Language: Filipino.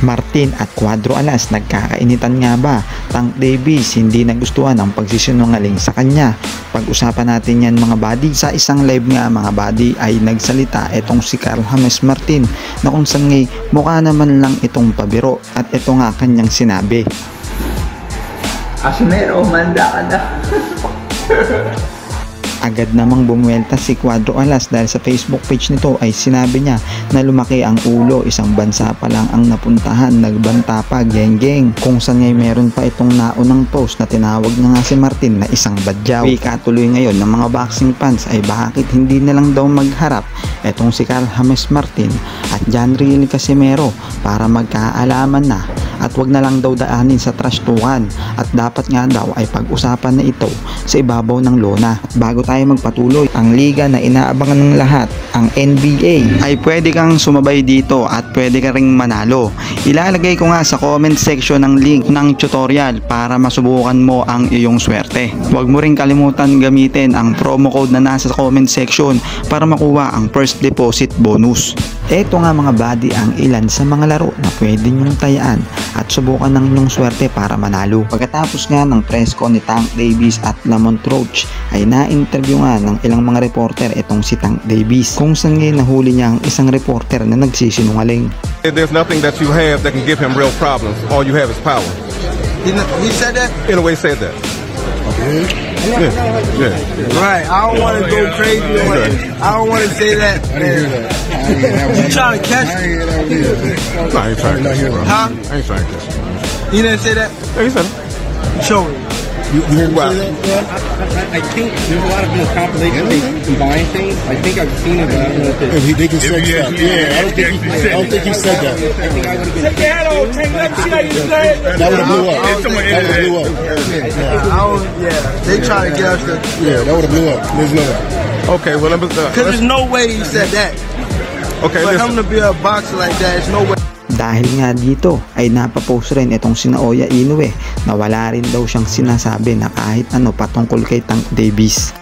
Martin at Cuadro Alas, nagkakainitan nga ba? Tank Davis hindi nagustuhan ang pagsisinungaling sa kanya. Pag-usapan natin yan mga buddy. Sa isang live nga mga buddy ay nagsalita itong si Carl James Martin na kung saan ngay mukha naman lang itong pabiro at ito nga kanyang sinabi. Asimero, manda ka na. Agad namang bumuelta si Cuadro Alas dahil sa Facebook page nito ay sinabi niya na lumaki ang ulo, isang bansa pa lang ang napuntahan, nagbanta pa, geng-geng. Kung saan ngay meron pa itong naunang post na tinawag na nga si Martin na isang badyaw. Ikatuloy ngayon ng mga boxing fans ay bakit hindi na lang daw magharap etong si Carl James Martin at John Riel Casimero para magkaalaman na at wag na lang daw daanin sa trastukan at dapat nga daw ay pag-usapan na ito sa ibabaw ng lona. At bago tayo magpatuloy, ang liga na inaabangan ng lahat, ang NBA, ay pwede kang sumabay dito at pwede ka ring manalo. Ilalagay ko nga sa comment section ng link ng tutorial para masubukan mo ang iyong swerte. Huwag mo ring kalimutan gamitin ang promo code na nasa comment section para makuha ang first deposit bonus. Ito nga mga buddy ang ilan sa mga laro na pwede nyong tayaan at subukan ng inyong swerte para manalo. Pagkatapos nga ng press con ni Tank Davis at Lamont Roach ay na-interview nga ng ilang mga reporter itong si Tank Davis kung saan ngayon nahuli niya ang isang reporter na nagsisinungaling. There's nothing that you have that can give him real problems. All you have is power. He said that? In a way, said that. Okay. Yeah. Right. I don't want to go crazy. I don't want to say that. You trying to catch me? No, I ain't trying to catch you, bro. Huh? I ain't trying to catch you. You didn't say that? Yeah, he said it. Show me. You heard Wow. I think there's a lot of those compilations they combine things. I think I've seen it, but I don't know if it's... They can say stuff. Yeah, I don't think he said that. I think I would have been... Take your head over. Take let me see how you say it. That would have blew up. It's someone That would have blew up. They trying to get us to... Yeah, that would have blew up. There's no way. Okay, well, Because there's no way he said that. okay, For listen. him to be a boxer like that, there's no way. Dahil nga dito ay napapost rin itong si Naoya Inoue na wala rin daw siyang sinasabi na kahit ano patungkol kay Tank Davis.